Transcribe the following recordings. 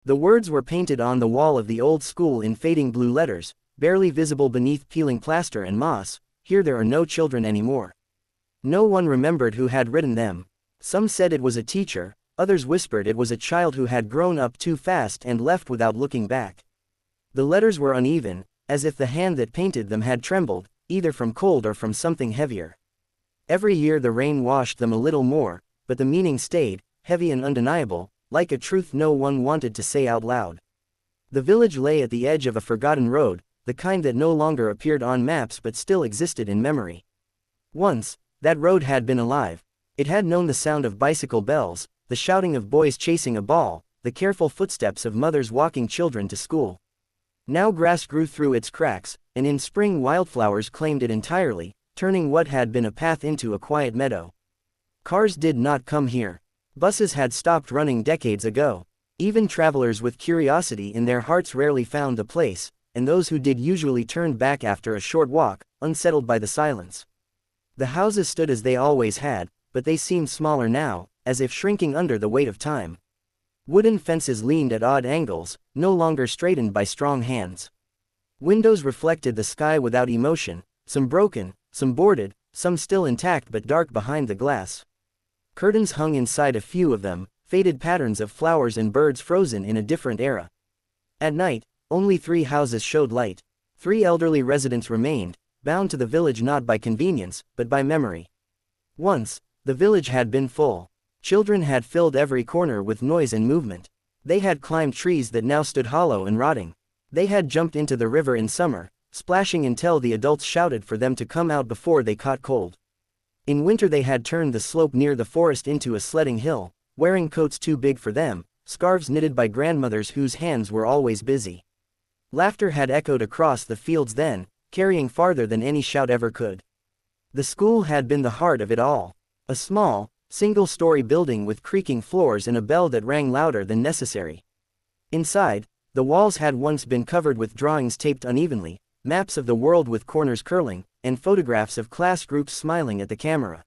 The words were painted on the wall of the old school in fading blue letters, barely visible beneath peeling plaster and moss: "Here there are no children anymore." No one remembered who had written them. Some said it was a teacher, others whispered it was a child who had grown up too fast and left without looking back. The letters were uneven, as if the hand that painted them had trembled, either from cold or from something heavier. Every year the rain washed them a little more, but the meaning stayed, heavy and undeniable, like a truth no one wanted to say out loud. The village lay at the edge of a forgotten road, the kind that no longer appeared on maps but still existed in memory. Once, that road had been alive. It had known the sound of bicycle bells, the shouting of boys chasing a ball, the careful footsteps of mothers walking children to school. Now grass grew through its cracks, and in spring wildflowers claimed it entirely, turning what had been a path into a quiet meadow. Cars did not come here. Buses had stopped running decades ago. Even travelers with curiosity in their hearts rarely found the place, and those who did usually turned back after a short walk, unsettled by the silence. The houses stood as they always had, but they seemed smaller now, as if shrinking under the weight of time. Wooden fences leaned at odd angles, no longer straightened by strong hands. Windows reflected the sky without emotion, some broken, some boarded, some still intact but dark behind the glass. Curtains hung inside a few of them, faded patterns of flowers and birds frozen in a different era. At night, only 3 houses showed light. 3 elderly residents remained, bound to the village not by convenience, but by memory. Once, the village had been full. Children had filled every corner with noise and movement. They had climbed trees that now stood hollow and rotting. They had jumped into the river in summer, splashing until the adults shouted for them to come out before they caught cold. In winter they had turned the slope near the forest into a sledding hill, wearing coats too big for them, scarves knitted by grandmothers whose hands were always busy. Laughter had echoed across the fields then, carrying farther than any shout ever could. The school had been the heart of it all. A small, single-story building with creaking floors and a bell that rang louder than necessary. Inside, the walls had once been covered with drawings taped unevenly, maps of the world with corners curling, and photographs of class groups smiling at the camera.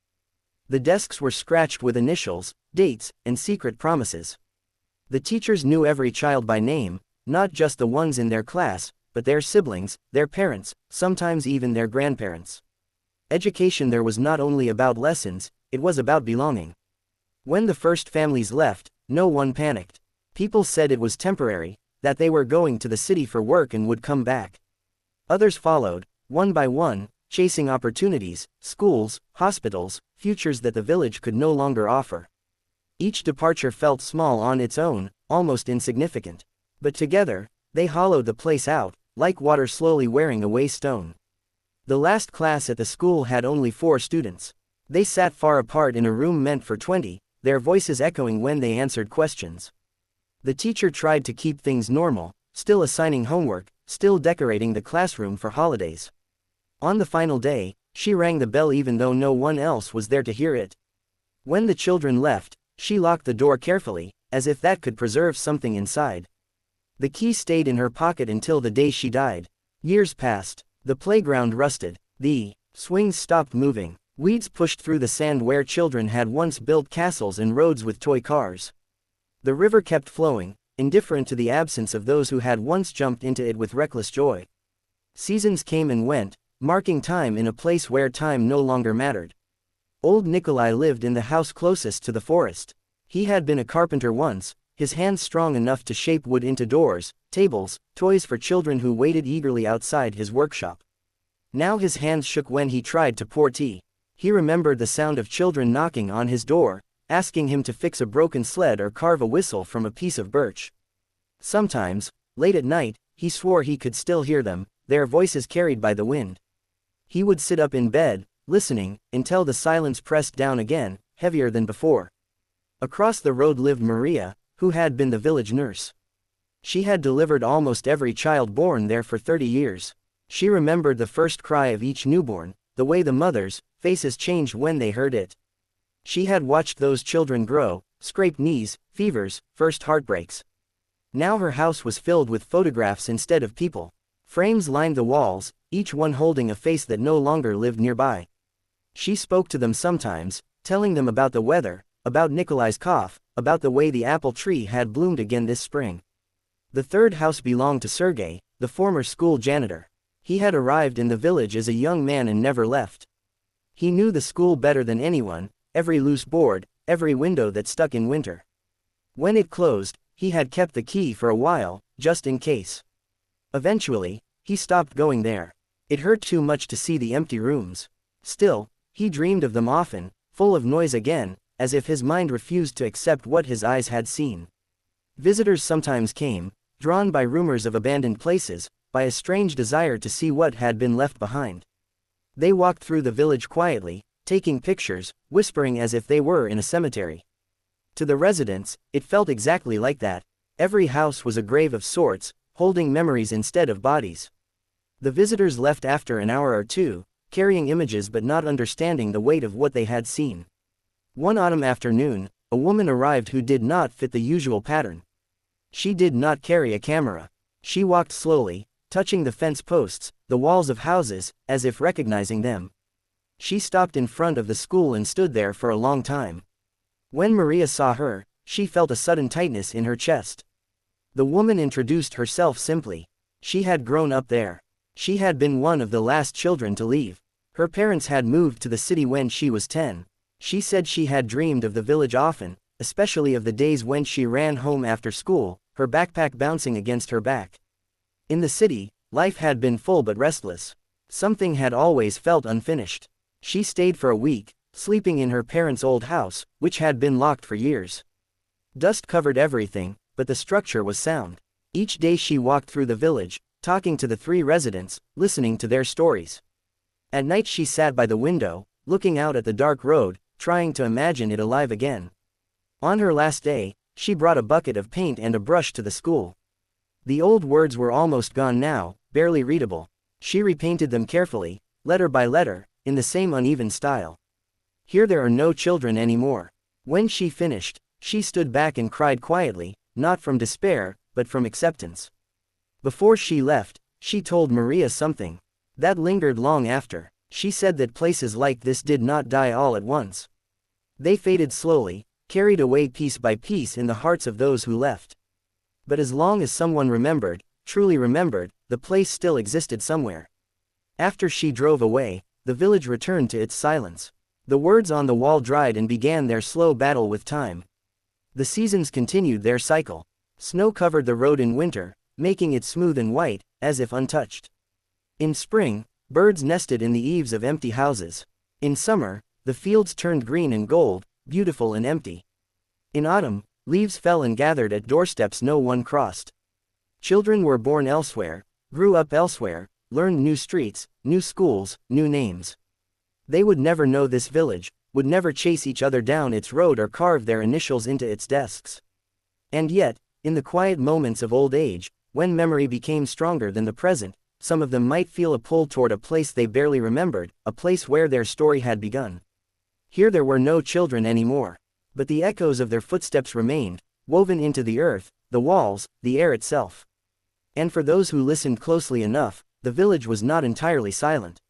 The desks were scratched with initials, dates, and secret promises. The teachers knew every child by name, not just the ones in their class, but their siblings, their parents, sometimes even their grandparents. Education there was not only about lessons, it was about belonging. When the first families left, no one panicked. People said it was temporary, that they were going to the city for work and would come back. Others followed, one by one, chasing opportunities, schools, hospitals, futures that the village could no longer offer. Each departure felt small on its own, almost insignificant. But together, they hollowed the place out, like water slowly wearing away stone. The last class at the school had only 4 students. They sat far apart in a room meant for 20, their voices echoing when they answered questions. The teacher tried to keep things normal, still assigning homework, still decorating the classroom for holidays. On the final day, she rang the bell even though no one else was there to hear it. When the children left, she locked the door carefully, as if that could preserve something inside. The key stayed in her pocket until the day she died. Years passed. The playground rusted. The swings stopped moving. Weeds pushed through the sand where children had once built castles and roads with toy cars. The river kept flowing, indifferent to the absence of those who had once jumped into it with reckless joy. Seasons came and went, marking time in a place where time no longer mattered. Old Nikolai lived in the house closest to the forest. He had been a carpenter once, his hands strong enough to shape wood into doors, tables, toys for children who waited eagerly outside his workshop. Now his hands shook when he tried to pour tea. He remembered the sound of children knocking on his door, asking him to fix a broken sled or carve a whistle from a piece of birch. Sometimes, late at night, he swore he could still hear them, their voices carried by the wind. He would sit up in bed, listening, until the silence pressed down again, heavier than before. Across the road lived Maria, who had been the village nurse. She had delivered almost every child born there for 30 years. She remembered the first cry of each newborn, the way the mothers' faces changed when they heard it. She had watched those children grow, scraped knees, fevers, first heartbreaks. Now her house was filled with photographs instead of people. Frames lined the walls, each one holding a face that no longer lived nearby. She spoke to them sometimes, telling them about the weather, about Nikolai's cough, about the way the apple tree had bloomed again this spring. The third house belonged to Sergei, the former school janitor. He had arrived in the village as a young man and never left. He knew the school better than anyone, every loose board, every window that stuck in winter. When it closed, he had kept the key for a while, just in case. Eventually, he stopped going there. It hurt too much to see the empty rooms. Still, he dreamed of them often, full of noise again, as if his mind refused to accept what his eyes had seen. Visitors sometimes came, drawn by rumors of abandoned places, by a strange desire to see what had been left behind. They walked through the village quietly, taking pictures, whispering as if they were in a cemetery. To the residents, it felt exactly like that. Every house was a grave of sorts, holding memories instead of bodies. The visitors left after an hour or two, carrying images but not understanding the weight of what they had seen. One autumn afternoon, a woman arrived who did not fit the usual pattern. She did not carry a camera. She walked slowly, touching the fence posts, the walls of houses, as if recognizing them. She stopped in front of the school and stood there for a long time. When Maria saw her, she felt a sudden tightness in her chest. The woman introduced herself simply. She had grown up there. She had been one of the last children to leave. Her parents had moved to the city when she was 10. She said she had dreamed of the village often, especially of the days when she ran home after school, her backpack bouncing against her back. In the city, life had been full but restless. Something had always felt unfinished. She stayed for a week, sleeping in her parents' old house, which had been locked for years. Dust covered everything, but the structure was sound. Each day she walked through the village, talking to the 3 residents, listening to their stories. At night she sat by the window, looking out at the dark road, trying to imagine it alive again. On her last day, she brought a bucket of paint and a brush to the school. The old words were almost gone now, barely readable. She repainted them carefully, letter by letter, in the same uneven style. Here there are no children anymore. When she finished, she stood back and cried quietly, not from despair, but from acceptance. Before she left, she told Maria something that lingered long after. She said that places like this did not die all at once. They faded slowly, carried away piece by piece in the hearts of those who left. But as long as someone remembered, truly remembered, the place still existed somewhere. After she drove away, the village returned to its silence. The words on the wall dried and began their slow battle with time. The seasons continued their cycle. Snow covered the road in winter, making it smooth and white, as if untouched. In spring, birds nested in the eaves of empty houses. In summer, the fields turned green and gold, beautiful and empty. In autumn, leaves fell and gathered at doorsteps no one crossed. Children were born elsewhere, grew up elsewhere, learned new streets, new schools, new names. They would never know this village, would never chase each other down its road or carve their initials into its desks. And yet, in the quiet moments of old age, when memory became stronger than the present, some of them might feel a pull toward a place they barely remembered, a place where their story had begun. Here there were no children anymore. But the echoes of their footsteps remained, woven into the earth, the walls, the air itself. And for those who listened closely enough, the village was not entirely silent.